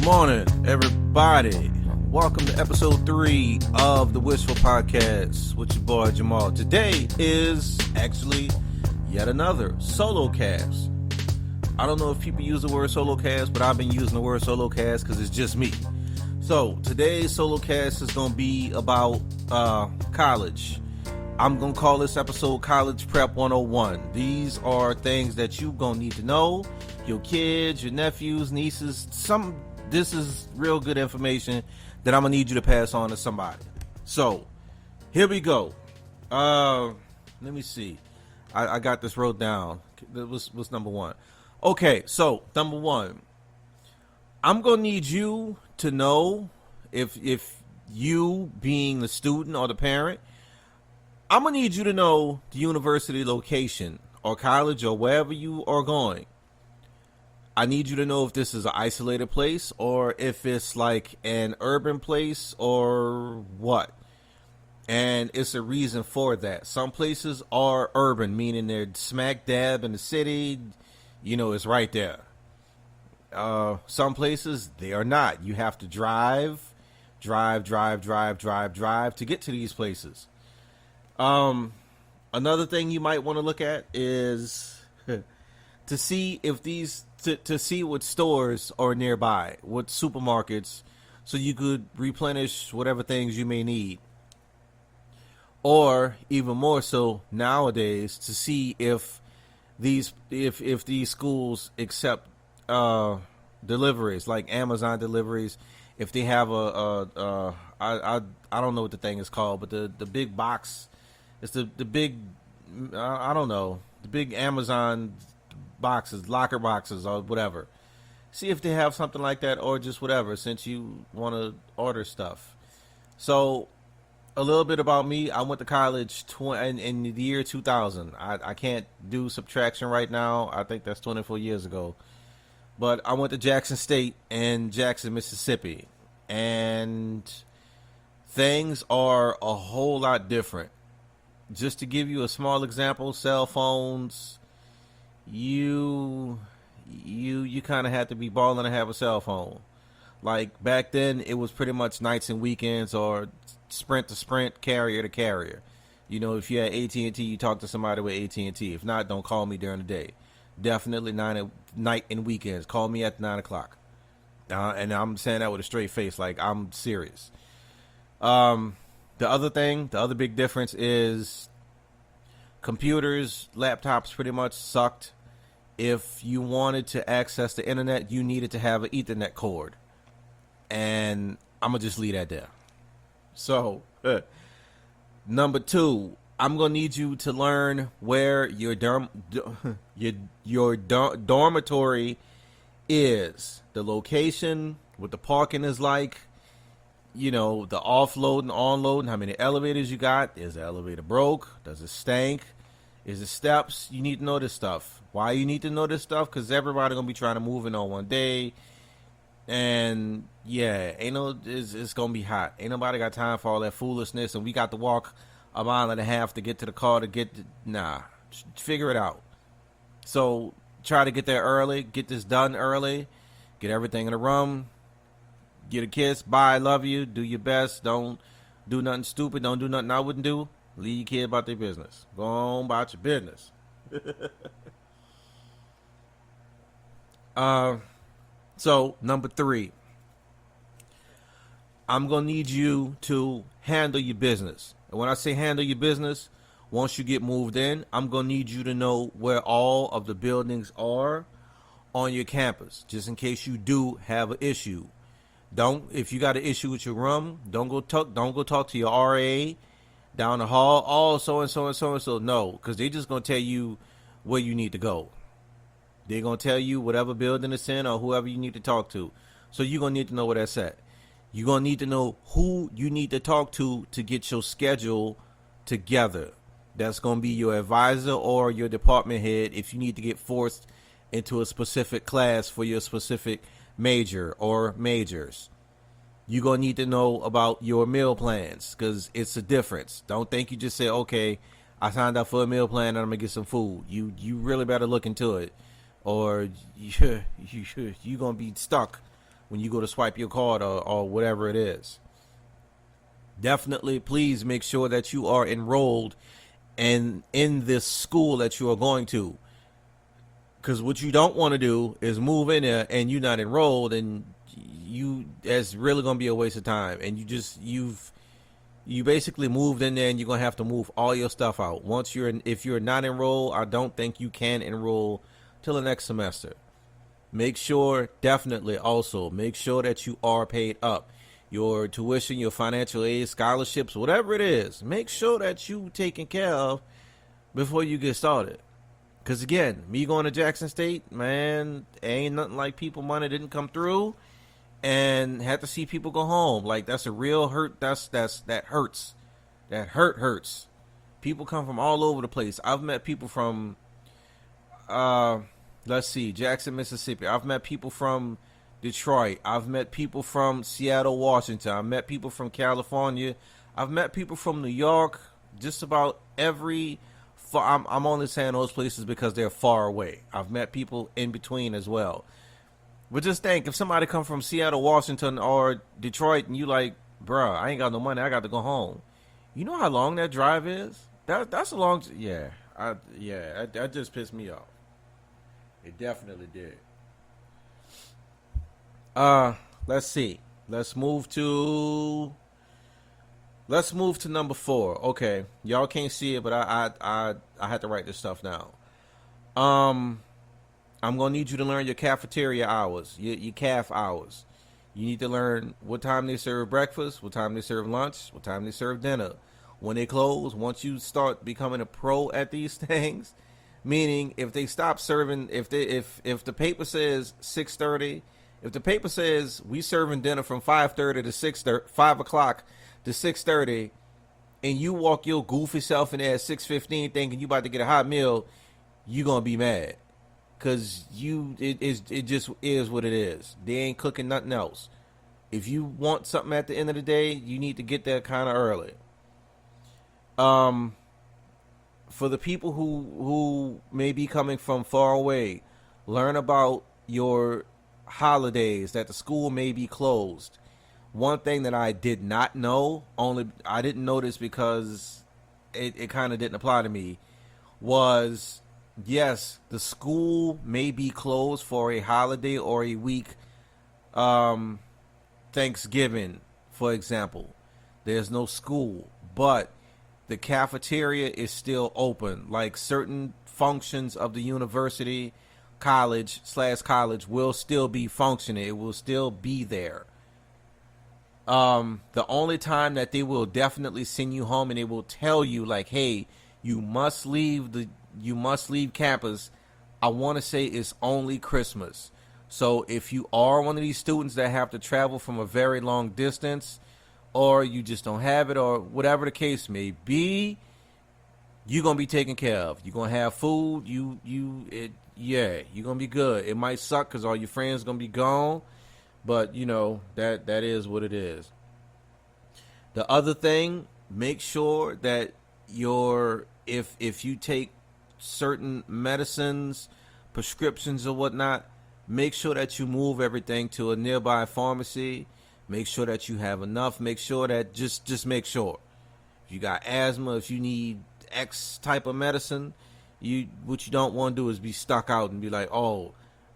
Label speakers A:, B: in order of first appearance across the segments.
A: Good morning, everybody. Welcome to episode 3 of the Wishful Podcast with your boy Jamal. Today is actually yet another solo cast. I don't know if people use the word solo cast, but I've been using the word solo cast because it's just me. So today's solo cast is going to be about college. I'm going to call this episode College Prep 101. These are things that you're going to need to know. Your kids, your nephews, nieces, this is real good information that I'm going to need you to pass on to somebody. So, here we go. Let me see. I got this wrote down. What's number one? Okay, so, number one. I'm going to need you to know if you, being the student or the parent, I'm going to need you to know the university location or college or wherever you are going. I need you to know if this is an isolated place or if it's like an urban place or what. And it's a reason for that. Some places are urban, meaning they're smack dab in the city. You know, it's right there. Some places, they are not. You have to drive to get to these places. Another thing you might want to look at is to see if to see what stores are nearby, what supermarkets, so you could replenish whatever things you may need. Or even more so nowadays, to see if these schools accept deliveries like Amazon deliveries. If they have I don't know what the thing is called, but the big box, it's the big I don't know, the big Amazon boxes, locker boxes or whatever. See if they have something like that or just whatever, since you want to order stuff. So a little bit about me. I went to college in the year 2000. I can't do subtraction right now. I think that's 24 years ago. But I went to Jackson State in Jackson, Mississippi. And things are a whole lot different. Just to give you a small example, cell phones, you kind of had to be balling to have a cell phone. Like back then, it was pretty much nights and weekends or sprint to sprint, carrier to carrier. You know, if you had AT&T, you talk to somebody with AT&T. If not, don't call me during the day. Definitely night and weekends. Call me at 9 o'clock. And I'm saying that with a straight face, like I'm serious. The other big difference is computers, laptops pretty much sucked. If you wanted to access the internet, you needed to have an Ethernet cord. And I'm going to just leave that there. So, number 2, I'm going to need you to learn where your dormitory is. The location, what the parking is like, you know, the offload and onload, how many elevators you got. Is the elevator broke? Does it stink? Is it steps? You need to know this stuff. Why you need to know this stuff? Because everybody going to be trying to move in on one day. And yeah, it's going to be hot. Ain't nobody got time for all that foolishness. And we got to walk a mile and a half to get to the car figure it out. So try to get there early, get this done early, get everything in the room, get a kiss, bye, love you, do your best, don't do nothing stupid, don't do nothing I wouldn't do, leave your kid about their business, go on about your business. So number 3, I'm going to need you to handle your business. And when I say handle your business, once you get moved in, I'm going to need you to know where all of the buildings are on your campus, just in case you do have an issue. If you got an issue with your room, don't go talk to your RA down the hall. Oh, so and so and so and so. No, because they're just going to tell you where you need to go. They're going to tell you whatever building it's in or whoever you need to talk to. So you're going to need to know where that's at. You're going to need to know who you need to talk to get your schedule together. That's going to be your advisor or your department head if you need to get forced into a specific class for your specific major or majors. You're going to need to know about your meal plans because it's a difference. Don't think you just say, okay, I signed up for a meal plan and I'm going to get some food. You really better look into it or you're going to be stuck when you go to swipe your card or whatever it is. Definitely, please make sure that you are enrolled in this school that you are going to. Because what you don't want to do is move in there and you're not enrolled, and it's really going to be a waste of time. And you basically moved in there, and you're going to have to move all your stuff out. If you're not enrolled, I don't think you can enroll till the next semester. Definitely also make sure that you are paid up. Your tuition, your financial aid, scholarships, whatever it is, make sure that you taken care of before you get started. Because again, me going to Jackson State, man, ain't nothing like people money didn't come through and had to see people go home. Like, that's a real hurt. That hurts. That hurts. People come from all over the place. I've met people from, Jackson, Mississippi. I've met people from Detroit. I've met people from Seattle, Washington. I've met people from California. I've met people from New York. Just about every... I'm only saying those places because they're far away. I've met people in between as well. But just think, if somebody come from Seattle, Washington, or Detroit, and you like, bruh, I ain't got no money, I got to go home. You know how long that drive is? That's a long... that just pissed me off. It definitely did. Let's see. Let's move to number 4. Okay, y'all can't see it, but I had to write this stuff down. I'm gonna need you to learn your cafeteria hours, your CAF hours. You need to learn what time they serve breakfast, what time they serve lunch, what time they serve dinner, when they close. Once you start becoming a pro at these things, meaning if they stop serving, if the paper says 6:30, if the paper says we serving dinner from 5:30 to 6:30, 5 o'clock to 6:30, and you walk your goofy self in there at 6:15 thinking you about to get a hot meal, you gonna be mad, cause it just is what it is. They ain't cooking nothing else. If you want something at the end of the day, you need to get there kind of early. For the people who may be coming from far away, learn about your holidays, that the school may be closed. One thing that I did not know, I didn't know this because it kind of didn't apply to me, was, yes, the school may be closed for a holiday or a week. Thanksgiving, for example, there's no school, but the cafeteria is still open. Like, certain functions of the university, college will still be functioning. It will still be there. The only time that they will definitely send you home and they will tell you, like, hey, you must leave campus, I want to say it's only Christmas. So if you are one of these students that have to travel from a very long distance, or you just don't have it, or whatever the case may be, you're going to be taken care of. You're going to have food. You're going to be good. It might suck because all your friends going to be gone, but, that is what it is. The other thing, make sure that if you take certain medicines, prescriptions or whatnot, make sure that you move everything to a nearby pharmacy. Make sure that you have enough. Make sure that just make sure. If you got asthma, if you need X type of medicine, what you don't want to do is be stuck out and be like, oh,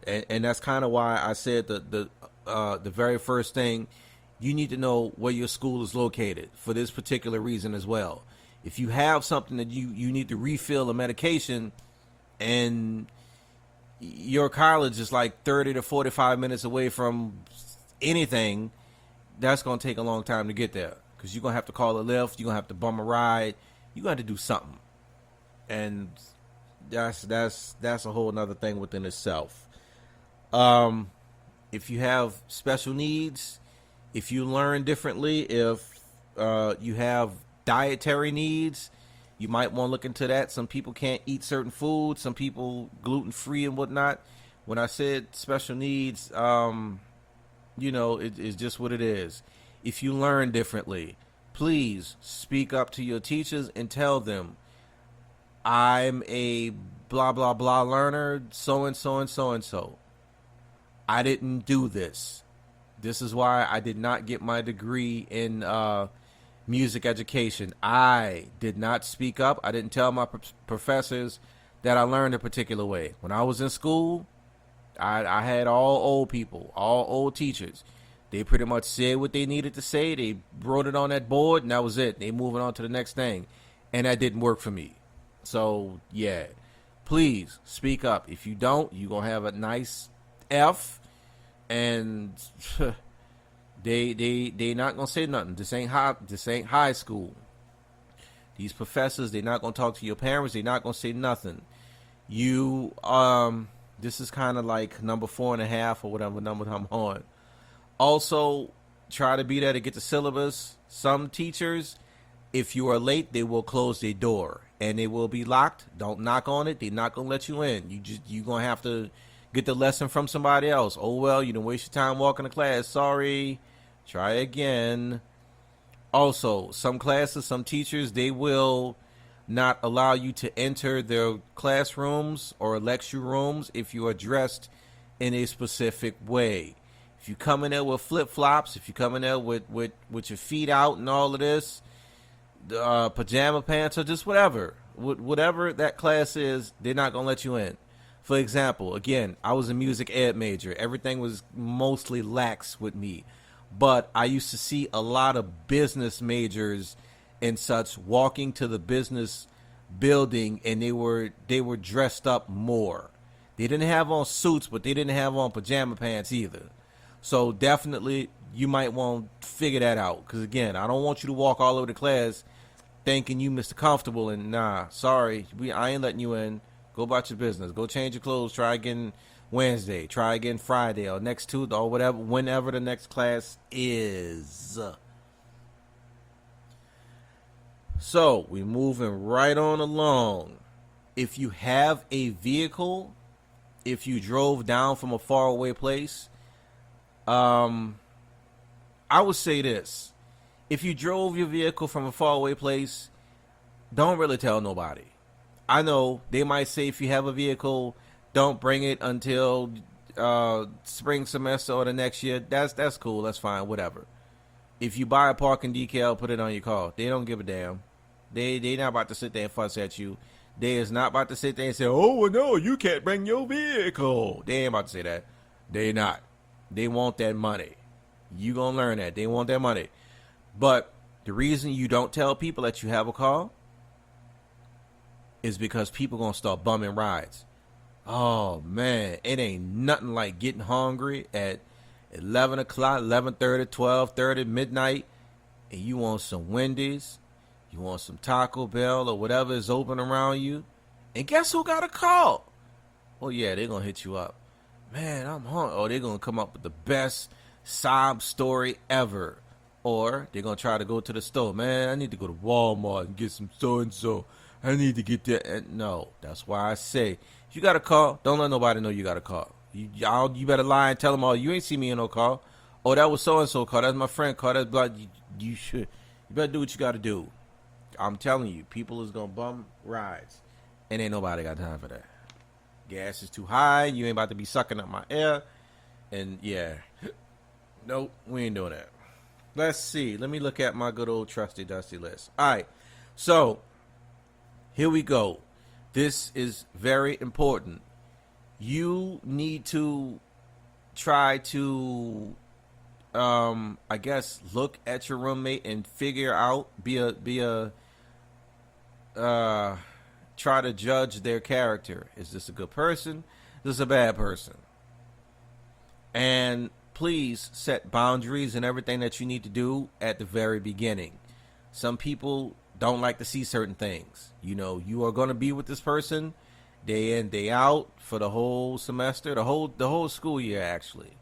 A: and that's kind of why I said the very first thing, you need to know where your school is located for this particular reason as well. If you have something that you need to refill a medication, and your college is like 30 to 45 minutes away from anything, that's going to take a long time to get there, because you're going to have to call a Lyft, you're going to have to bum a ride, you're going to have to do something. And that's a whole nother thing within itself. If you have special needs, if you learn differently, if you have dietary needs, you might want to look into that. Some people can't eat certain foods, some people gluten-free and whatnot. When I said special needs, it's just what it is. If you learn differently, please speak up to your teachers and tell them, I'm a blah, blah, blah learner, so and so and so and so. I didn't do this. This is why I did not get my degree in music education. I did not speak up. I didn't tell my professors that I learned a particular way. When I was in school, I had all old people, all old teachers. They pretty much said what they needed to say. They wrote it on that board, and that was it. They moving on to the next thing. And that didn't work for me. So, yeah. Please, speak up. If you don't, you're going to have a nice F. And they not going to say nothing. This ain't high school. These professors, they're not going to talk to your parents. They're not going to say nothing. You, this is kind of like number 4.5 or whatever number I'm on. Also, try to be there to get the syllabus. Some teachers, if you are late, they will close their door and they will be locked. Don't knock on it. They're not gonna let you in. You're gonna have to get the lesson from somebody else. Oh well, you didn't waste your time walking to class. Sorry. Try again. Also, some classes, some teachers, they will not allow you to enter their classrooms or lecture rooms if you are dressed in a specific way. If you come in there with flip-flops, if you come in there with your feet out and all of this, pajama pants or just whatever that class is, they're not going to let you in. For example, again, I was a music ed major. Everything was mostly lax with me. But I used to see a lot of business majors and such walking to the business building, and they were dressed up more. They didn't have on suits, but they didn't have on pajama pants either. So definitely you might want to figure that out. Because again, I don't want you to walk all over the class thinking you Mr. Comfortable and sorry, I ain't letting you in. Go about your business. Go change your clothes. Try again Wednesday. Try again Friday or next Tuesday or whatever, whenever the next class is. So we're moving right on along. If you have a vehicle, if you drove down from a faraway place, I would say this. If you drove your vehicle from a faraway place, don't really tell nobody. I know they might say if you have a vehicle, don't bring it until spring semester or the next year. That's cool. That's fine. Whatever. If you buy a parking decal, put it on your car. They don't give a damn. They not about to sit there and fuss at you. They is not about to sit there and say, oh, well, no, you can't bring your vehicle. They ain't about to say that. They not. They want that money. You gonna learn that. They want that money. But the reason you don't tell people that you have a car is because people gonna start bumming rides. Oh, man. It ain't nothing like getting hungry at 11 o'clock, 11:30, 12:30, midnight, and you want some Wendy's, you want some Taco Bell or whatever is open around you, and guess who got a call? Oh, yeah, they're going to hit you up. Man, I'm hungry. Oh, they're going to come up with the best sob story ever. Or they're going to try to go to the store. Man, I need to go to Walmart and get some so-and-so. I need to get that. And no, that's why I say, if you got a call, don't let nobody know you got a call. You better lie and tell them all, you ain't see me in no car. Oh, that was so-and-so car. That's my friend car. That's blood. You better do what you got to do. I'm telling you, people is going to bum rides. And ain't nobody got time for that. Gas is too high. You ain't about to be sucking up my air. And yeah. Nope, we ain't doing that. Let's see. Let me look at my good old trusty dusty list. All right. So, here we go. This is very important. You need to try to, I guess, look at your roommate and figure out, try to judge their character. Is this a good person? Is this a bad person? And please set boundaries and everything that you need to do at the very beginning. Some people don't like to see certain things. You know, you are going to be with this person day in, day out for the whole semester, the whole school year, actually.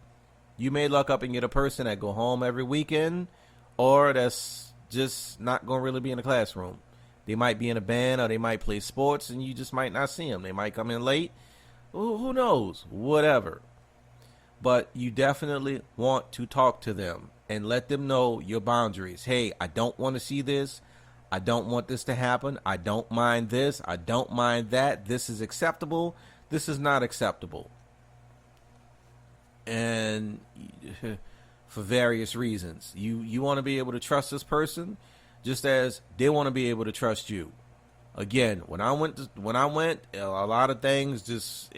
A: You may luck up and get a person that go home every weekend, or that's just not going to really be in the classroom. They might be in a band, or they might play sports, and you just might not see them. They might come in late. Who knows? Whatever. But you definitely want to talk to them and let them know your boundaries. Hey, I don't want to see this. I don't want this to happen. I don't mind this. I don't mind that. This is acceptable. This is not acceptable. And for various reasons. You want to be able to trust this person just as they want to be able to trust you. Again, when I went, a lot of things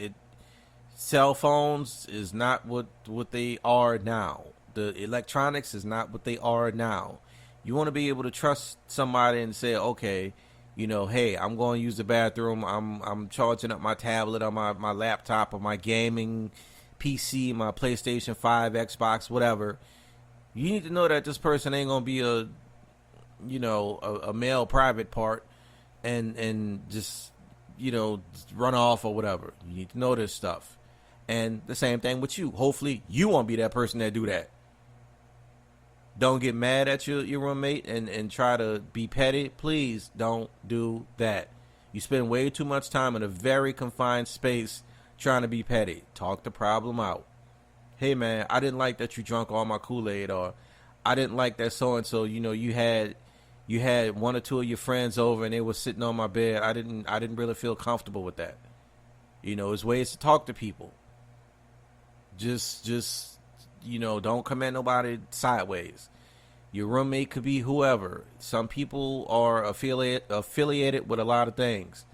A: cell phones is not what they are now. The electronics is not what they are now. You want to be able to trust somebody and say, okay, hey, I'm going to use the bathroom. I'm charging up my tablet or my laptop or my gaming PC, my PlayStation 5, Xbox, whatever. You need to know that this person ain't going to be a male private part and just run off or whatever. You need to know this stuff. And the same thing with you. Hopefully you won't be that person that do that. Don't get mad at your roommate and try to be petty. Please don't do that. You spend way too much time in a very confined space trying to be petty. Talk the problem out. Hey man, I didn't like that you drunk all my Kool-Aid, or I didn't like that so-and-so, you had one or two of your friends over and they were sitting on my bed. I didn't really feel comfortable with that. There's ways to talk to people. Just don't come at nobody sideways. Your roommate could be whoever. Some people are affiliated with a lot of things.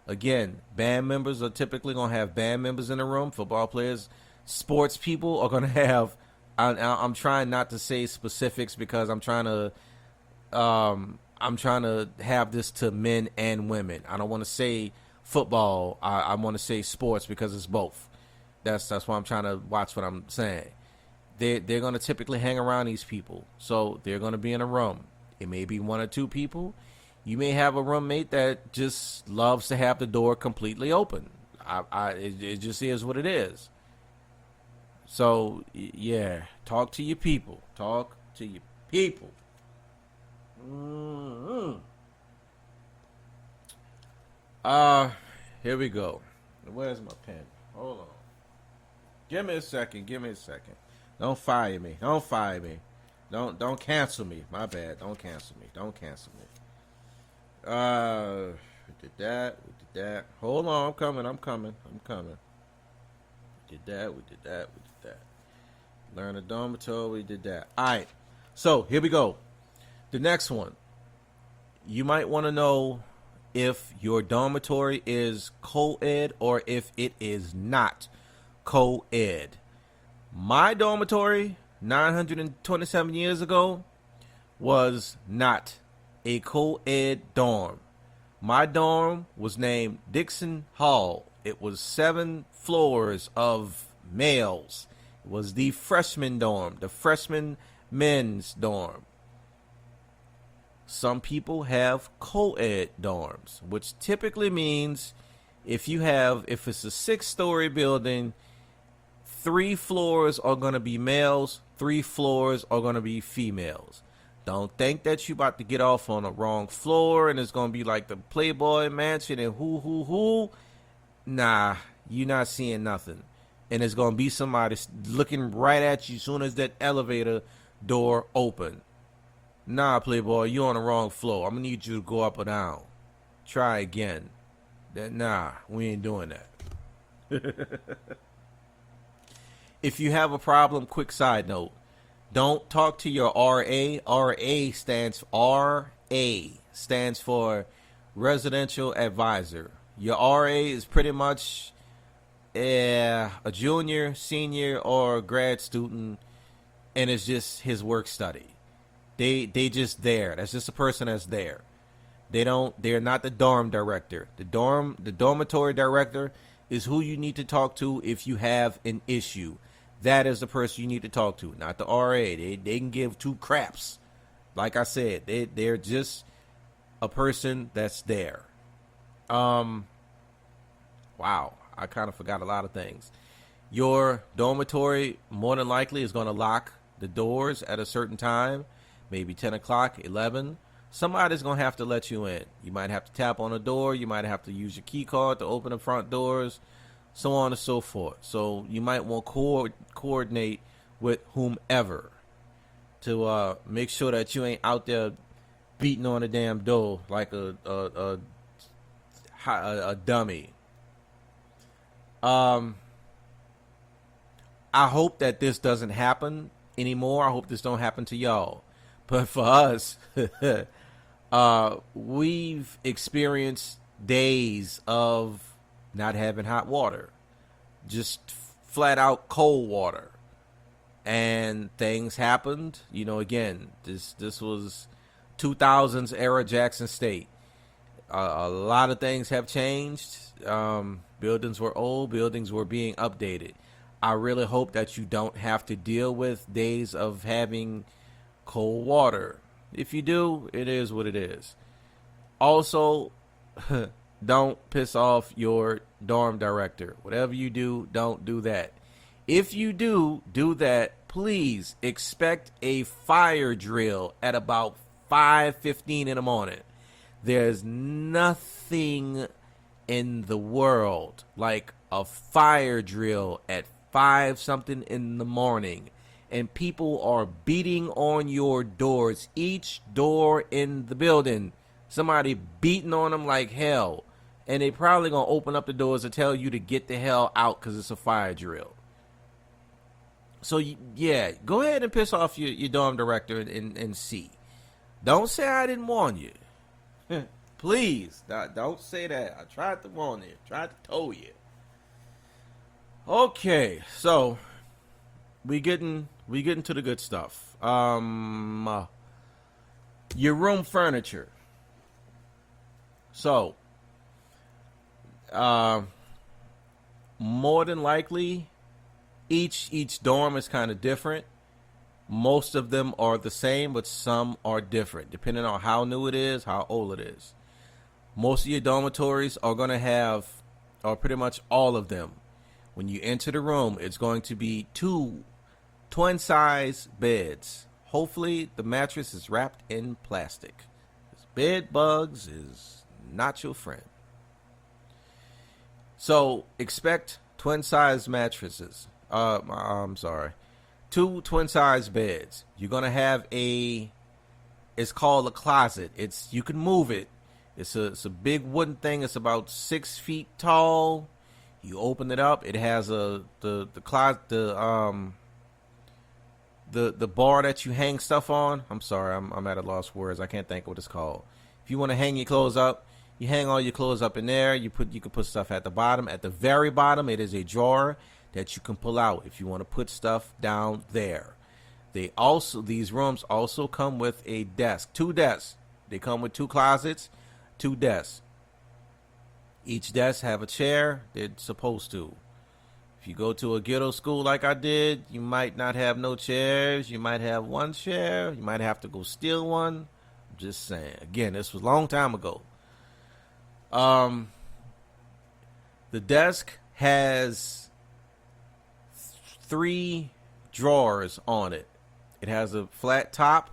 A: Again, band members are typically going to have band members in the room. Football players, sports people are going to have. I'm trying not to say specifics because I'm trying to have this to men and women. I don't want to say football. I want to say sports because it's both. That's why I'm trying to watch what I'm saying. They're going to typically hang around these people. So they're going to be in a room. It may be one or two people. You may have a roommate that just loves to have the door completely open. It just is what it is. So, yeah, talk to your people. Talk to your people. Mm-hmm. Here we go. Where's my pen? Hold on. Give me a second. Don't fire me. Don't cancel me. My bad. Don't cancel me. We did that. Hold on, I'm coming. We did that. Learn a dormitory, we did that. Alright. So here we go. The next one. You might want to know if your dormitory is co-ed or if it is not co-ed. My dormitory 927 years ago was not a co-ed dorm. My dorm was named Dixon Hall. It was 7 floors of males. It was the freshman dorm, the freshman men's dorm. Some people have co-ed dorms, which typically means if it's a 6-story building, 3 floors are going to be males, 3 floors are going to be females. Don't think that you about to get off on the wrong floor and it's going to be like the Playboy Mansion and who. Nah, you're not seeing nothing. And it's going to be somebody looking right at you as soon as that elevator door open. Nah, Playboy, you on the wrong floor. I'm going to need you to go up or down. Try again. Nah, we ain't doing that. If you have a problem, quick side note. Don't talk to your RA. RA stands for Residential Advisor. Your RA is pretty much a junior, senior, or grad student, and it's just his work study. They just there. That's just a person that's there. They're not the dorm director. The dormitory director is who you need to talk to if you have an issue. That is the person you need to talk to, not the RA. They can give 2 craps. Like I said, they're just a person that's there. Wow, I kind of forgot a lot of things. Your dormitory more than likely is going to lock the doors at a certain time, maybe 10 o'clock, 11. Somebody's going to have to let you in. You might have to tap on the door. You might have to use your key card to open the front doors, so on and so forth. So you might want to coordinate with whomever to make sure that you ain't out there beating on the damn door like a dummy. I hope that this doesn't happen anymore. I hope this don't happen to y'all. But for us, we've experienced days of not having hot water, just flat out cold water. And things happened. Again, this was 2000s era Jackson State. A lot of things have changed. Buildings were old. Buildings were being updated. I really hope that you don't have to deal with days of having cold water. If you do, it is what it is. Also, don't piss off your dorm director. Whatever you do, don't do that. If you do that, please expect a fire drill at about 5:15 in the morning. There's nothing in the world like a fire drill at 5 something in the morning. And people are beating on your doors, each door in the building. Somebody beating on them like hell. And they probably going to open up the doors and tell you to get the hell out because it's a fire drill. So, yeah, go ahead and piss off your dorm director and see. Don't say I didn't warn you. Please, don't say that. I tried to warn you. Tried to tell you. Okay, so we getting to the good stuff. Your room furniture. So, more than likely, each dorm is kind of different. Most of them are the same, but some are different, depending on how new it is, how old it is. Most of your dormitories are going to have, or pretty much all of them, when you enter the room, it's going to be 2 twin-size beds. Hopefully, the mattress is wrapped in plastic. Bed bugs is not your friend. So, expect twin-size mattresses. I'm sorry. 2 twin-size beds. You're going to have it's called a closet. You can move it. It's a big wooden thing. It's about 6 feet tall. You open it up. It has the closet, the bar that you hang stuff on. I'm sorry. I'm at a loss for words. I can't think of what it's called. If you want to hang your clothes up, you hang all your clothes up in there. You can put stuff at the bottom. At the very bottom, it is a drawer that you can pull out if you want to put stuff down there. These rooms also come with a desk, 2 desks. They come with 2 closets, 2 desks. Each desk have a chair. They're supposed to. If you go to a ghetto school like I did, you might not have no chairs. You might have 1 chair. You might have to go steal one. I'm just saying. Again, this was a long time ago. The desk has 3 drawers on it. It has a flat top.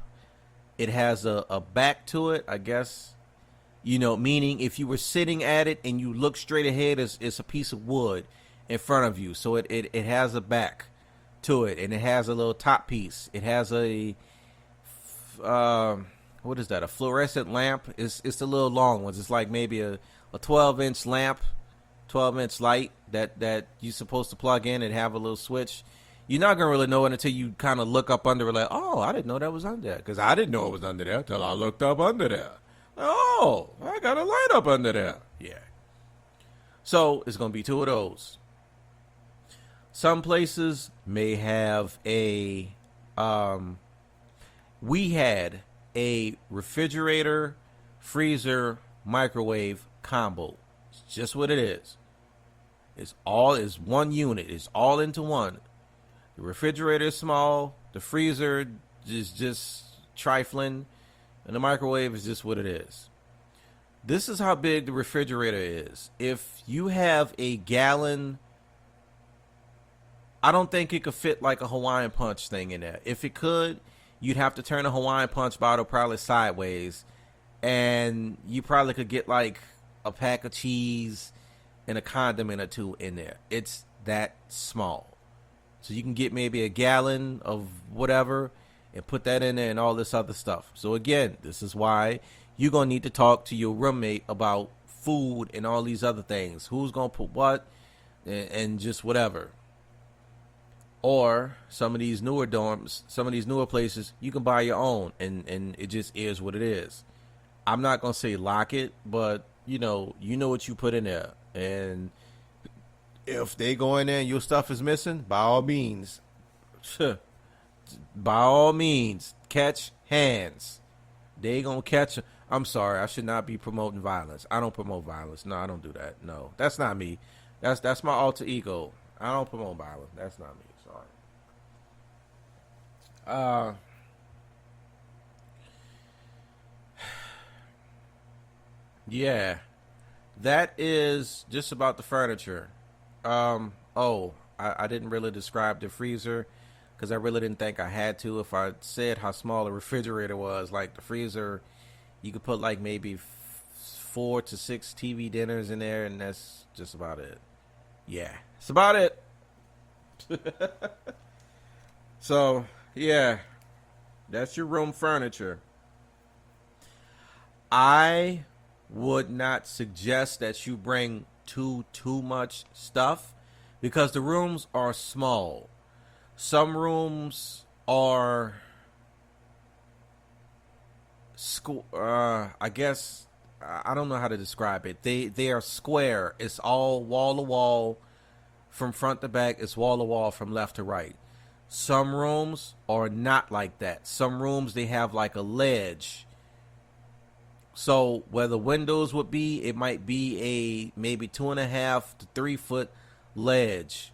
A: It has a back to it, I guess. Meaning if you were sitting at it and you look straight ahead, it's a piece of wood in front of you. So it has a back to it, and it has a little top piece. It has a, what is that, a fluorescent lamp? It's the little long ones. It's like maybe a 12-inch lamp, 12-inch light that you're supposed to plug in and have a little switch. You're not going to really know it until you kind of look up under it like, oh, I didn't know that was under there. Because I didn't know it was under there until I looked up under there. Oh, I got a light up under there. Yeah. So it's going to be 2 of those. Some places may have we had a refrigerator, freezer, microwave combo. It's just what it is. It's one unit. It's all into one. The refrigerator is small. The freezer is just trifling. And the microwave is just what it is. This is how big the refrigerator is. If you have a gallon, I don't think it could fit like a Hawaiian Punch thing in there. If it could, you'd have to turn a Hawaiian Punch bottle probably sideways. And you probably could get like a pack of cheese and a condiment or 2 in there. It's that small. So you can get maybe a gallon of whatever and put that in there and all this other stuff. So again, this is why you're going to need to talk to your roommate about food and all these other things. Who's going to put what and just whatever. Or some of these newer dorms, some of these newer places, you can buy your own, and it just is what it is. I'm not gonna say lock it, but you know what you put in there, and if they go in there and your stuff is missing, by all means, by all means, catch hands. They gonna catch. I'm sorry, I should not be promoting violence. I don't promote violence. No, I don't do that. No, that's not me. That's my alter ego. I don't promote violence. That's not me. Sorry. Yeah, that is just about the furniture. I didn't really describe the freezer because I really didn't think I had to. If I said how small the refrigerator was, like the freezer, you could put like maybe 4 to 6 TV dinners in there, and that's just about it. Yeah, it's about it. So, yeah, that's your room furniture. I would not suggest that you bring too much stuff because the rooms are small. Some rooms are I guess I don't know how to describe it. They are square. It's all wall to wall from front to back. It's wall to wall from left to right. Some rooms are not like that. Some rooms they have like a ledge. So where the windows would be, it might be a maybe 2.5 to 3 foot ledge,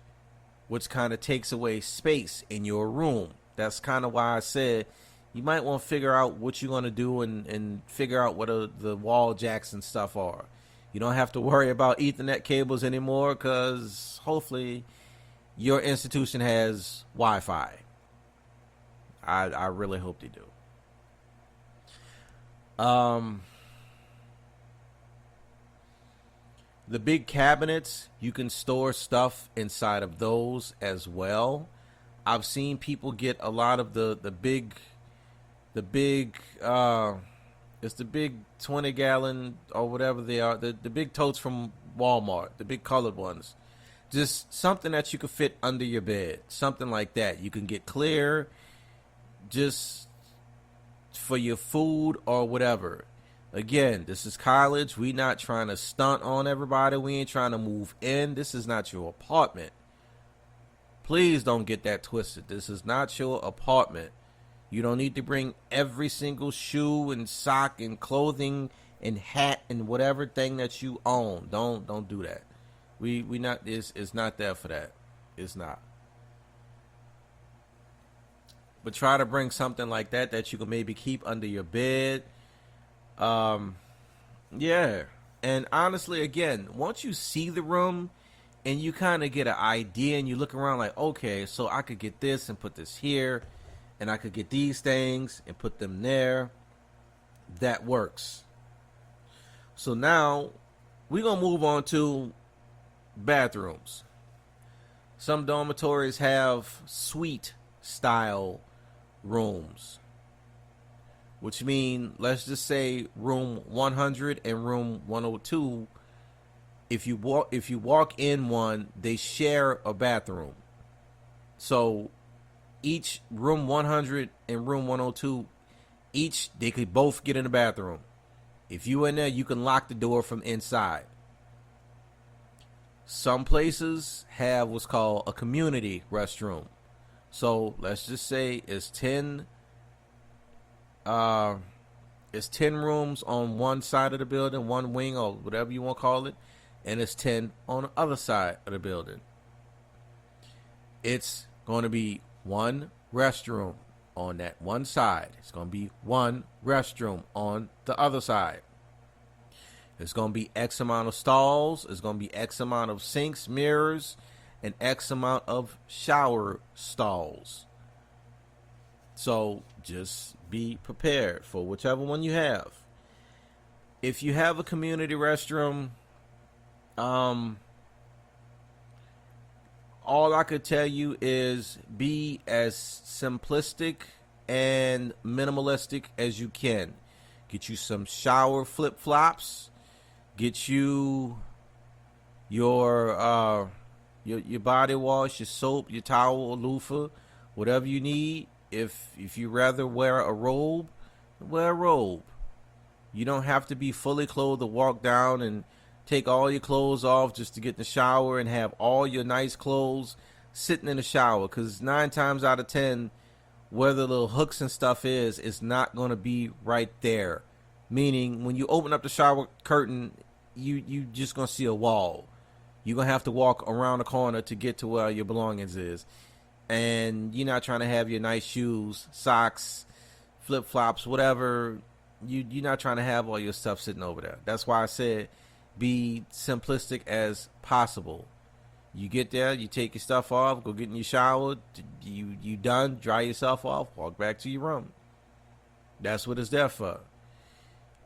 A: which kind of takes away space in your room. That's kind of why I said you might want to figure out what you're going to do and figure out what the wall jacks and stuff are. You don't have to worry about Ethernet cables anymore because hopefully your institution has Wi-Fi. I really hope they do. The big cabinets, you can store stuff inside of those as well. I've seen people get a lot of the big it's the big 20-gallon or whatever they are, the big totes from Walmart, the big colored ones. Just something that you could fit under your bed, something like that. You can get clear just for your food or whatever. Again, this is college. We not trying to stunt on everybody. We ain't trying to move in. This is not your apartment. Please don't get that twisted. This is not your apartment. You don't need to bring every single shoe and sock and clothing and hat and whatever thing that you own. Don't do that. We not it's not there for that. It's not. But try to bring something like that you can maybe keep under your bed. Yeah. And honestly, again, once you see the room and you kind of get an idea and you look around like, okay, so I could get this and put this here, and I could get these things and put them there. That works. So now we're going to move on to bathrooms. Some dormitories have suite style rooms, which mean, let's just say room 100 and room 102. If you walk in one, they share a bathroom. So each room 100 and room 102, they could both get in the bathroom. If you in there, you can lock the door from inside. Some places have what's called a community restroom. So let's just say it's 10 rooms on one side of the building, one wing or whatever you want to call it, and it's 10 on the other side of the building. It's going to be one restroom on that one side. It's going to be one restroom on the other side. It's going to be X amount of stalls. It's going to be X amount of sinks, mirrors, and X amount of shower stalls. So just be prepared for whichever one you have. If you have a community restroom, all I could tell you is be as simplistic and minimalistic as you can. Get you some shower flip-flops. Get you your your body wash, your soap, your towel, loofah, whatever you need. If you rather wear a robe, wear a robe. You don't have to be fully clothed to walk down and take all your clothes off just to get in the shower and have all your nice clothes sitting in the shower. Because 9 times out of 10, where the little hooks and stuff is, it's not going to be right there. Meaning, when you open up the shower curtain, you just going to see a wall. You're going to have to walk around the corner to get to where your belongings is. And you're not trying to have your nice shoes, socks, flip-flops, whatever. You're not trying to have all your stuff sitting over there. That's why I said be simplistic as possible. You get there, you take your stuff off, go get in your shower, you done, dry yourself off, walk back to your room. That's what it's there for.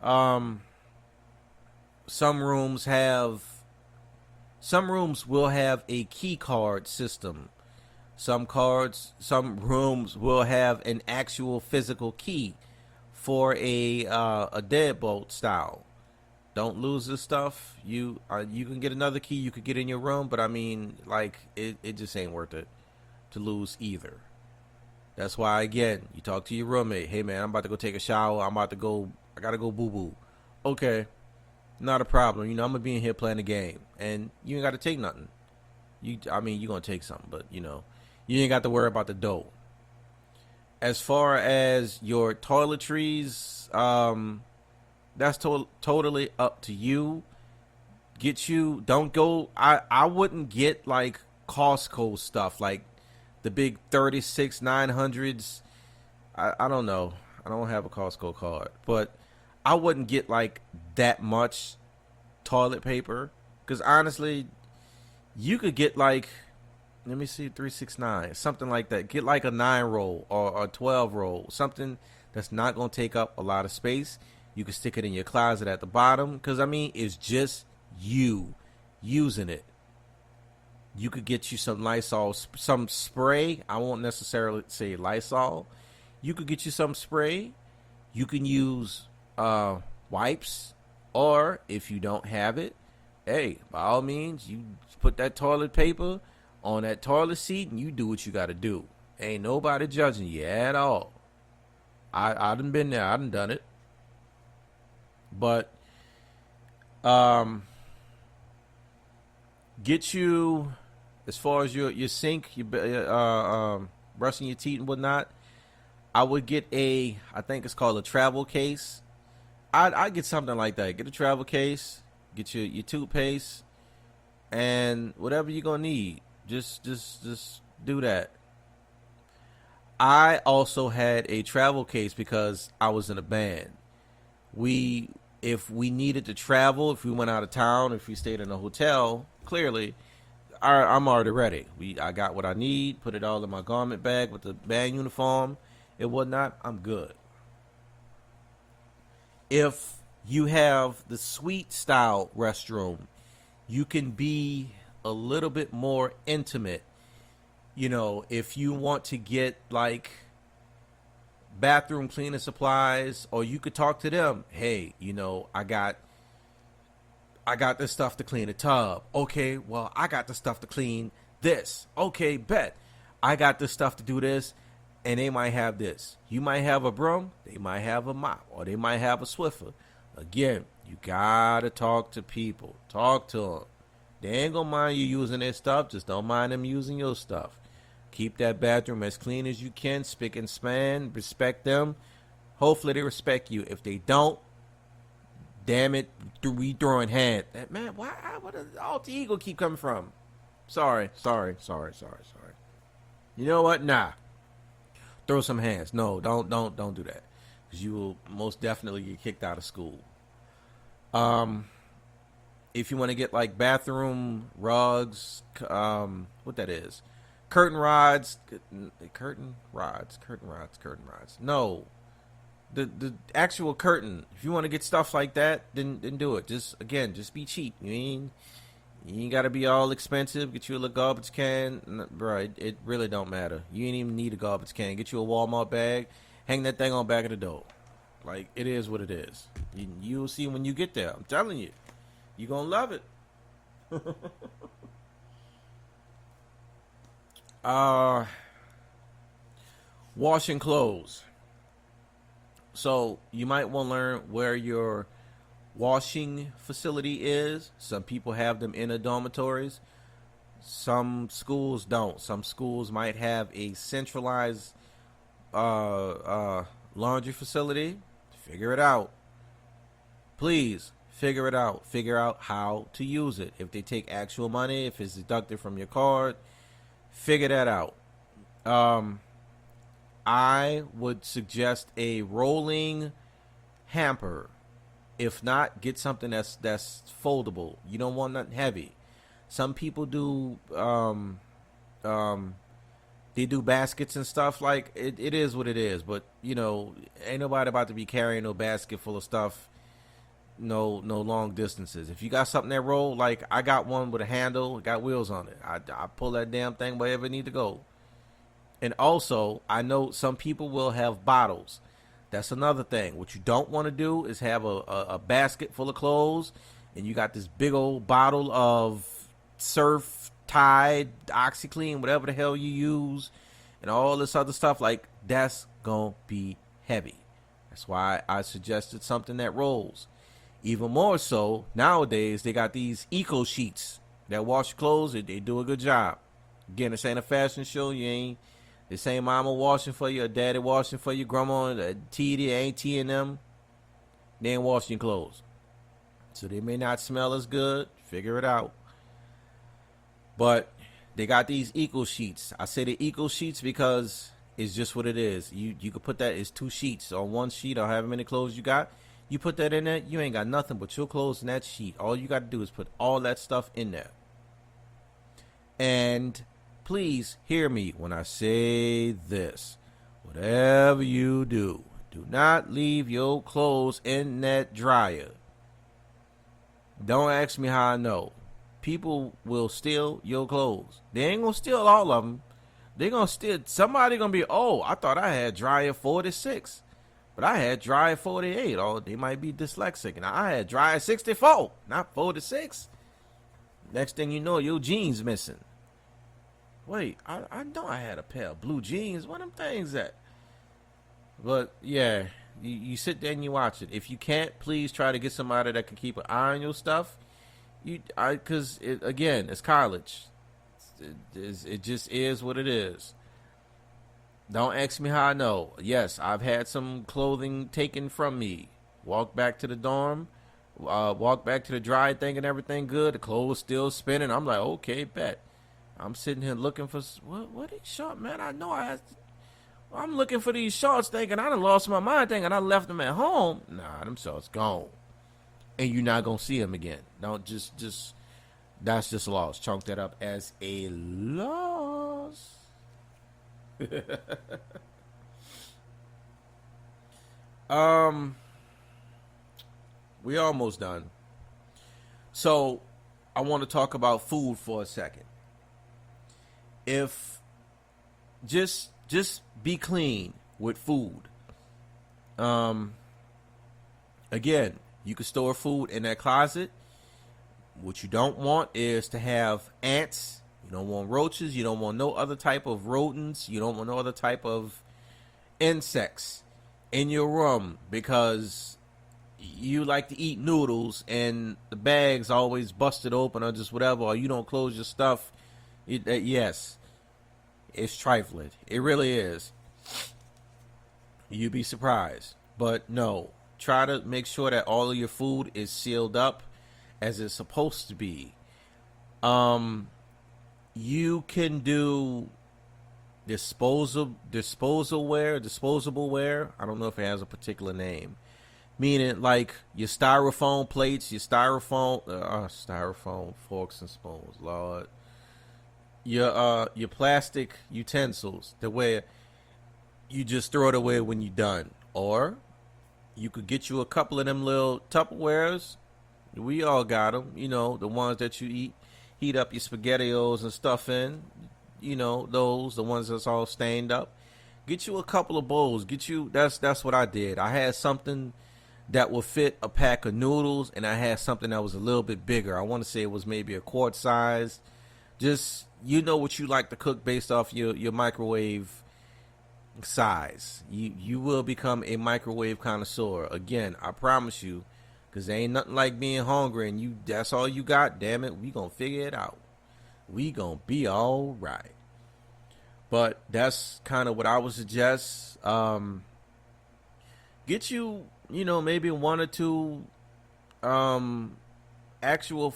A: Some rooms will have a key card system. Some rooms will have an actual physical key for a deadbolt style. Don't lose this stuff. You can get another key you could get in your room, but I mean, like, it just ain't worth it to lose either. That's why, again, you talk to your roommate. Hey, man, I'm about to go take a shower. I gotta go boo-boo. Okay, not a problem. I'm gonna be in here playing the game, and you ain't got to take nothing. You're gonna take something, but, you ain't got to worry about the dough. As far as your toiletries, that's totally up to you. Don't go, I wouldn't get like Costco stuff, like the big 36 900s. I don't know. I don't have a Costco card, but I wouldn't get like that much toilet paper. Because honestly, you could get like, let me see, 369, something like that. Get like a 9 roll or a 12 roll, something that's not going to take up a lot of space. You can stick it in your closet at the bottom because, it's just you using it. You could get you some Lysol, some spray. I won't necessarily say Lysol. You could get you some spray. You can use wipes, or if you don't have it, hey, by all means, you put that toilet paper on that toilet seat and you do what you got to do. Ain't nobody judging you at all. I done been there. I done it. But get you, as far as your sink, brushing your teeth and whatnot, I would get I think it's called a travel case. I'd get something like that. Get a travel case, get your toothpaste, and whatever you're going to need. Just do that. I also had a travel case because I was in a band. If we needed to travel, if we went out of town, if we stayed in a hotel, clearly, I'm already ready. I got what I need, put it all in my garment bag with the band uniform and whatnot. I'm good. If you have the suite style restroom, you can be a little bit more intimate. If you want to get like bathroom cleaning supplies, or you could talk to them. Hey, I got this stuff to clean a tub. Okay, well, I got the stuff to clean this. Okay, bet. I got this stuff to do this, and they might have this. You might have a broom, they might have a mop, or they might have a Swiffer. Again, you gotta talk to people. Talk to them. They ain't gonna mind you using their stuff, just don't mind them using your stuff. Keep that bathroom as clean as you can, spick and span, respect them. Hopefully they respect you. If they don't, damn it, we throwing hand. Man, where does the alter ego keep coming from? Sorry. You know what? Nah. Throw some hands. No, don't do that. Because you will most definitely get kicked out of school. If you want to get like bathroom rugs, what that is? Curtain rods. No, the actual curtain. If you want to get stuff like that, then do it. Just be cheap. You ain't got to be all expensive. Get you a little garbage can, bro. It really don't matter. You ain't even need a garbage can. Get you a Walmart bag. Hang that thing on the back of the door. Like, it is what it is. You'll see when you get there. I'm telling you, you gonna love it. Uh, Washing clothes. So you might want to learn where your washing facility is. Some people have them in the dormitories. Some schools don't. Some schools might have a centralized laundry facility. Figure it out. Please figure it out. Figure out how to use it. If they take actual money, if it's deducted from your card, figure that out. I would suggest a rolling hamper. If not, get something that's foldable. You don't want nothing heavy. Some people do they do baskets and stuff. Like it is what it is. But ain't nobody about to be carrying no basket full of stuff. No long distances. If you got something that roll, like I got one with a handle, got wheels on it. I pull that damn thing wherever it need to go. And also, I know some people will have bottles. That's another thing. What you don't want to do is have a basket full of clothes and you got this big old bottle of Surf, Tide, OxyClean, whatever the hell you use, and all this other stuff. Like, that's going to be heavy. That's why I suggested something that rolls. Even more so, nowadays, they got these eco sheets that wash clothes. They do a good job. Again, this ain't a fashion show. This ain't mama washing for you or daddy washing for you, grandma and T, auntie and them. They ain't washing clothes. So they may not smell as good. Figure it out. But they got these eco sheets. I say the eco sheets because it's just what it is. You could put that, it's 2 sheets on one sheet or however many clothes you got. You put that in there, you ain't got nothing but your clothes in that sheet. All you got to do is put all that stuff in there. And please hear me when I say this. Whatever you do, do not leave your clothes in that dryer. Don't ask me how I know. People will steal your clothes. They ain't going to steal all of them. They're going to steal. Somebody going to be, I thought I had dryer 46. But I had dryer 48. Oh, they might be dyslexic. And I had dryer 64, not 46. Next thing you know, your jeans missing. Wait, I know I had a pair of blue jeans. Where them things at? But, yeah, you sit there and you watch it. If you can't, please try to get somebody that can keep an eye on your stuff. Because, again, it's college. It just is what it is. Don't ask me how I know. Yes, I've had some clothing taken from me. Walk back to the dorm. Walk back to the dry thinking everything good. The clothes still spinning. I'm like, okay, bet. I'm sitting here looking for what these shorts, man. I know I'm looking for these shorts thinking I done lost my mind thinking I left them at home. Nah, them shorts gone. And you're not going to see them again. Don't just that's just a loss. Chunk that up as a loss. We almost done. So I want to talk about food for a second. If just be clean with food. Again, you can store food in that closet. What you don't want is to have ants. You don't want roaches. You don't want no other type of rodents. You don't want no other type of insects in your room because you like to eat noodles and the bag's always busted open or just whatever, or you don't close your stuff. Yes, it's trifling. It really is. You'd be surprised. But no, try to make sure that all of your food is sealed up as it's supposed to be. You can do disposable ware. I don't know if it has a particular name. Meaning like your styrofoam plates, your styrofoam forks and spoons, Lord. Your plastic utensils, the way you just throw it away when you're done. Or you could get you a couple of them little Tupperwares. We all got them, the ones that you heat up your SpaghettiOs and stuff in, the ones that's all stained up. Get you a couple of bowls. That's what I did. I had something that would fit a pack of noodles, and I had something that was a little bit bigger. I want to say it was maybe a quart size. Just you know what you like to cook based off your microwave size. You will become a microwave connoisseur. Again, I promise you, because there ain't nothing like being hungry and that's all you got. Damn it, we gonna figure it out. We gonna be all right. But that's kind of what I would suggest. Get you, maybe one or two actual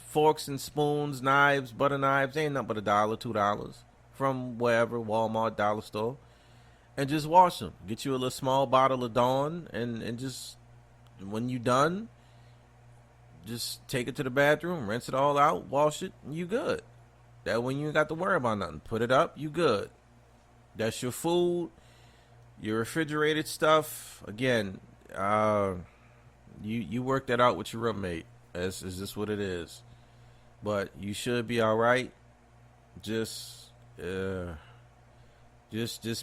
A: forks and spoons, knives, butter knives. Ain't nothing but $1, $2 from wherever, Walmart, dollar store. And just wash them. Get you a little small bottle of Dawn, and just, when you done, just take it to the bathroom, rinse it all out, wash it, and you good. That when you ain't got to worry about nothing. Put it up, you good. That's your food, your refrigerated stuff. Again, you work that out with your roommate. Is just what it is. But you should be all right. Just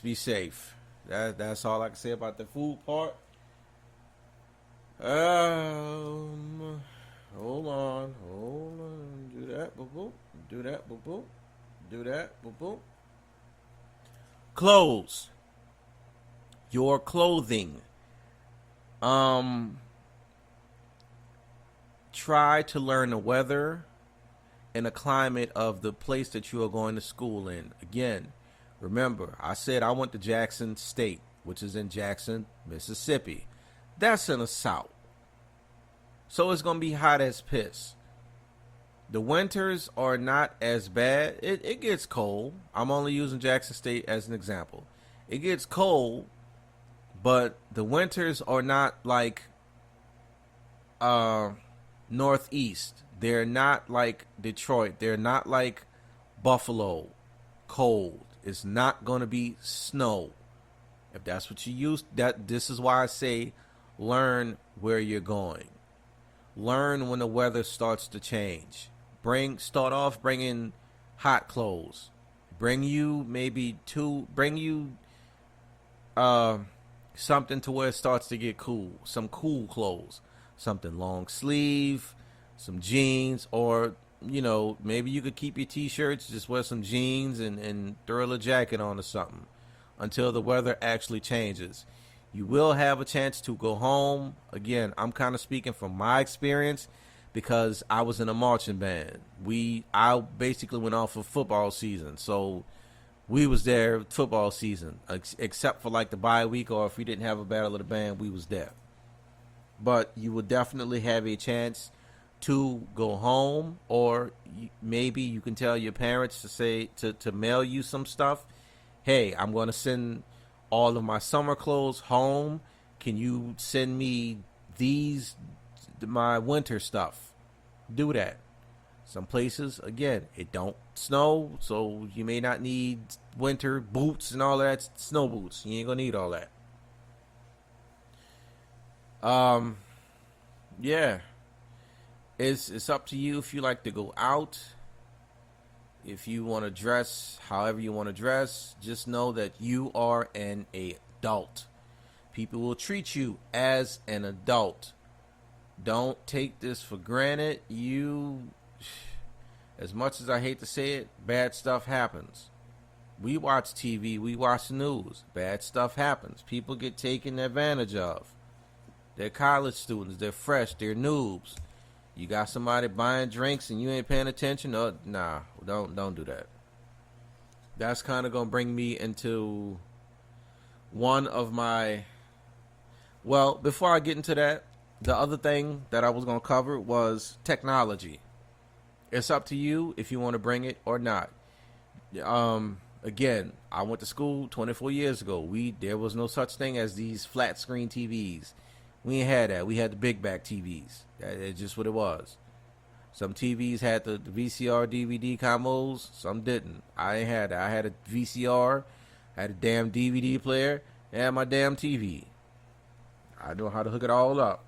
A: be safe. That's all I can say about the food part. Hold on. Do that, boop. Do that, boop. Do that, boop. Clothes. Your clothing. Try to learn the weather and the climate of the place that you are going to school in. Again, remember, I said I went to Jackson State, which is in Jackson, Mississippi. That's in the South. So it's going to be hot as piss. The winters are not as bad. It gets cold. I'm only using Jackson State as an example. It gets cold, but the winters are not like Northeast. They're not like Detroit. They're not like Buffalo. Cold. It's not going to be snow. If that's what you use, this is why I say learn where you're going. Learn when the weather starts to change. Start off bringing hot clothes. Bring you something to where it starts to get cool. Some cool clothes. Something long sleeve, some jeans, or, maybe you could keep your t-shirts, just wear some jeans and throw a little jacket on or something until the weather actually changes. You will have a chance to go home. Again, I'm kind of speaking from my experience because I was in a marching band. I basically went off of football season, so we was there football season, except for like the bye week, or if we didn't have a battle of the band, we was there. But you will definitely have a chance to go home, or maybe you can tell your parents to mail you some stuff. Hey, I'm going to send all of my summer clothes home. Can you send me my winter stuff? Do that. Some places, again, it don't snow, so you may not need winter boots and all that. Snow boots. You ain't going to need all that. Yeah. It's up to you if you like to go out. If you want to dress however you want to dress, just know that you are an adult. People will treat you as an adult. Don't take this for granted. As much as I hate to say it, bad stuff happens. We watch TV, we watch the news. Bad stuff happens. People get taken advantage of. They're college students. They're fresh. They're noobs. You got somebody buying drinks and you ain't paying attention? Nah, don't do that. That's kind of going to bring me into one of my... Well, before I get into that, the other thing that I was going to cover was technology. It's up to you if you want to bring it or not. Again, I went to school 24 years ago. There was no such thing as these flat screen TVs. We ain't had that. We had the big back TVs. That's just what it was. Some TVs had the VCR DVD combos. Some didn't. I ain't had that. I had a VCR, had a damn DVD player, and my damn TV. I know how to hook it all up.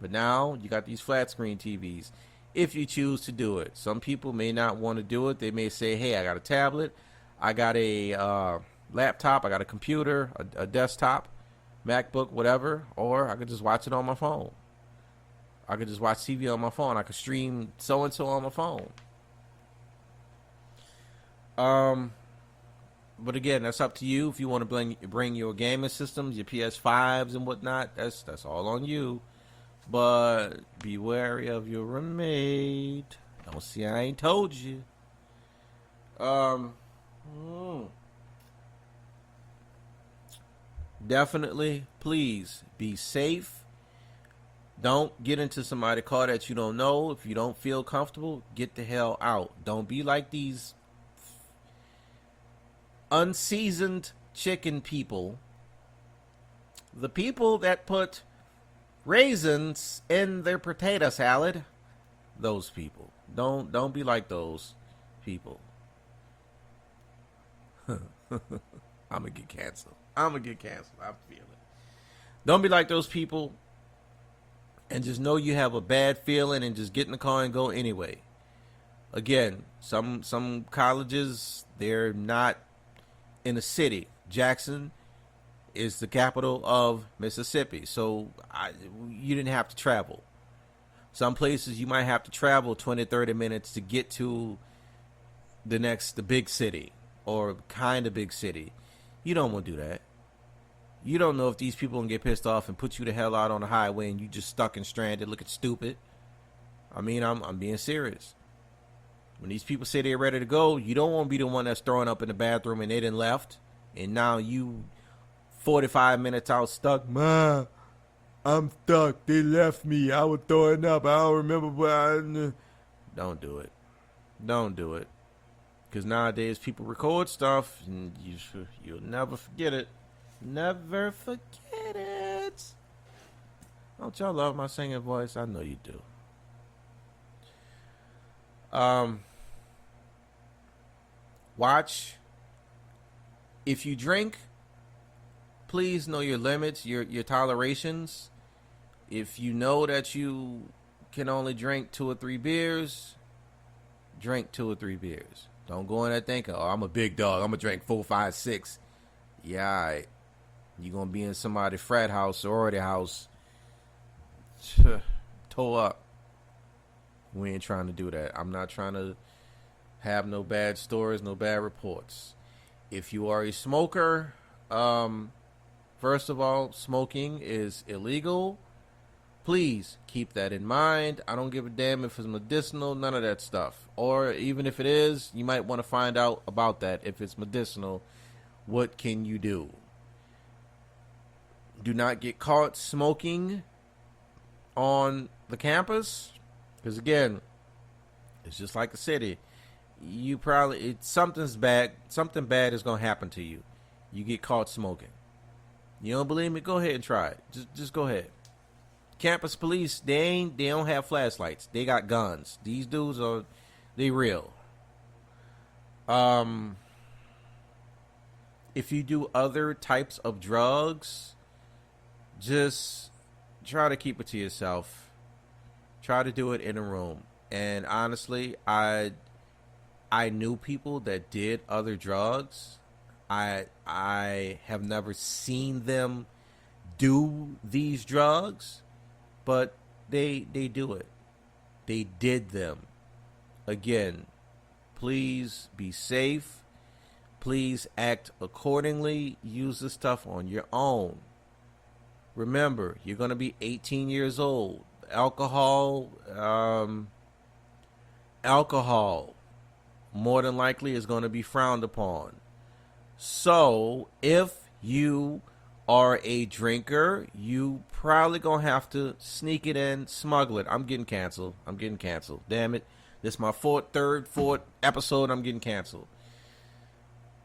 A: But now you got these flat screen TVs. If you choose to do it. Some people may not want to do it. They may say, hey, I got a tablet. I got a laptop. I got a computer, a desktop, MacBook, whatever. Or I could just watch it on my phone. I could just watch TV on my phone. I could stream so-and-so on my phone. But again, that's up to you. If you want to bring your gaming systems, your PS5s and whatnot, that's all on you. But be wary of your roommate. Don't see I ain't told you. Definitely, please be safe. Don't get into somebody's car that you don't know. If you don't feel comfortable, get the hell out. Don't be like these unseasoned chicken people. The people that put raisins in their potato salad. Those people. Don't be like those people. I'm gonna get canceled. I feel it. Don't be like those people. And just know you have a bad feeling and just get in the car and go anyway. Again, some colleges, they're not in the city. Jackson is the capital of Mississippi, so you didn't have to travel. Some places you might have to travel 20, 30 minutes to get to the big city or kind of big city. You don't want to do that. You don't know if these people gonna get pissed off and put you the hell out on the highway and you just stuck and stranded looking stupid. I mean, I'm being serious. When these people say they're ready to go, you don't want to be the one that's throwing up in the bathroom and they done left. And now you 45 minutes out stuck. Ma, I'm stuck. They left me. I was throwing up. I don't remember what Don't do it. Don't do it. Because nowadays people record stuff and you'll never forget it. Never forget it. Don't y'all love my singing voice? I know you do. Watch. If you drink, please know your limits, your tolerations. If you know that you can only drink 2 or 3 beers, drink 2 or 3 beers. Don't go in there thinking, oh, I'm a big dog. I'm going to drink 4, 5, 6. Yeah, all right. You're going to be in somebody's frat house, sorority house. Toe up. We ain't trying to do that. I'm not trying to have no bad stories, no bad reports. If you are a smoker, first of all, smoking is illegal. Please keep that in mind. I don't give a damn if it's medicinal, none of that stuff. Or even if it is, you might want to find out about that. If it's medicinal, what can you do? Do not get caught smoking on the campus. Because again, it's just like the city. Something bad is going to happen to you. You get caught smoking. You don't believe me? Go ahead and try it. Just go ahead. Campus police, they don't have flashlights. They got guns. These dudes they real. If you do other types of drugs, just try to keep it to yourself. Try to do it in a room. And honestly, I knew people that did other drugs. I have never seen them do these drugs, but they do it. They did them. Again, please be safe. Please act accordingly. Use this stuff on your own. Remember, you're going to be 18 years old. Alcohol more than likely is going to be frowned upon. So if you are a drinker, you probably going to have to sneak it in, smuggle it. I'm getting canceled. Damn it. This is my fourth episode. I'm getting canceled.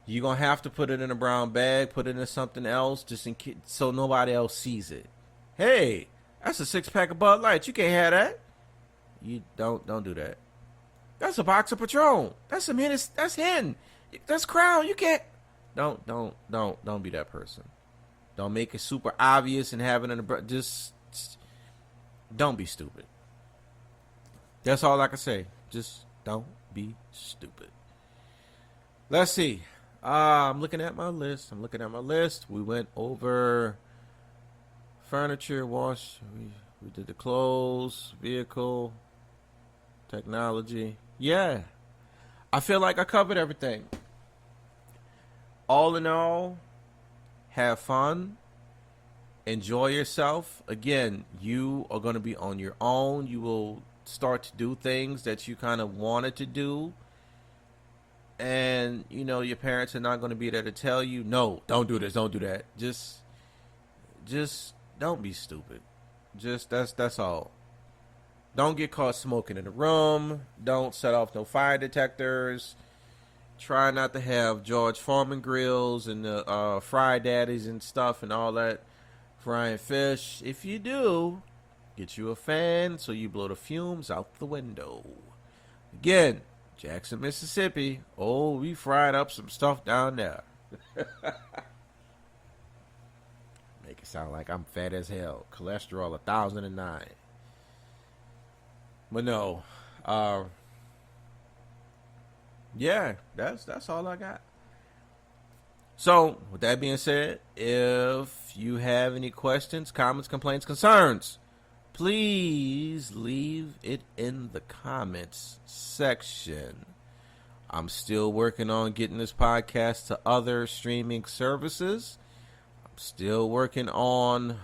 A: You're going to have to put it in a brown bag, put it in something else, just in case, so nobody else sees it. Hey, that's a 6-pack of Bud Light. You can't have that. You don't do that. That's a box of Patron. That's a minute. That's Hen. That's Crown. You can't. Don't be that person. Don't make it super obvious and have it in the just don't be stupid. That's all I can say. Just don't be stupid. Let's see. I'm looking at my list. We went over furniture, wash. We did the clothes, vehicle, technology. Yeah. I feel like I covered everything. All in all, have fun. Enjoy yourself. Again, you are going to be on your own. You will start to do things that you kind of wanted to do. And, you know, your parents are not going to be there to tell you, no, don't do this, don't do that. Just don't be stupid. That's all. Don't get caught smoking in the room. Don't set off no fire detectors. Try not to have George Foreman grills and the Fry Daddies and stuff and all that frying fish. If you do, get you a fan so you blow the fumes out the window. Again, Jackson, Mississippi. Oh, we fried up some stuff down there. Make it sound like I'm fat as hell. Cholesterol 1,009. But no, yeah, that's all I got. So, with that being said, if you have any questions, comments, complaints, concerns, please leave it in the comments section. I'm still working on getting this podcast to other streaming services. I'm still working on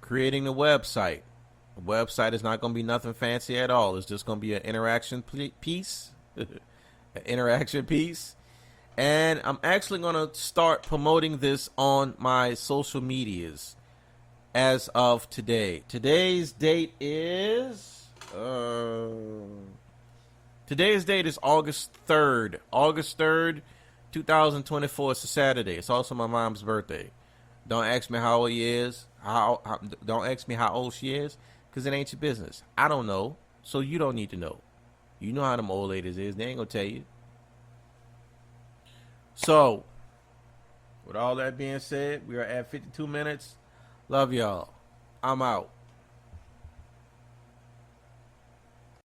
A: creating a website. The website is not going to be nothing fancy at all. It's just going to be an interaction piece. An interaction piece. And I'm actually going to start promoting this on my social medias as of today. Today's date is August 3rd. August 3rd, 2024. It's a Saturday. It's also my mom's birthday. Don't ask me how old he is. Don't ask me how old she is, because it ain't your business. I don't know, so you don't need to know. You know how them old ladies is. They ain't going to tell you. So, with all that being said, we are at 52 minutes. Love y'all. I'm out.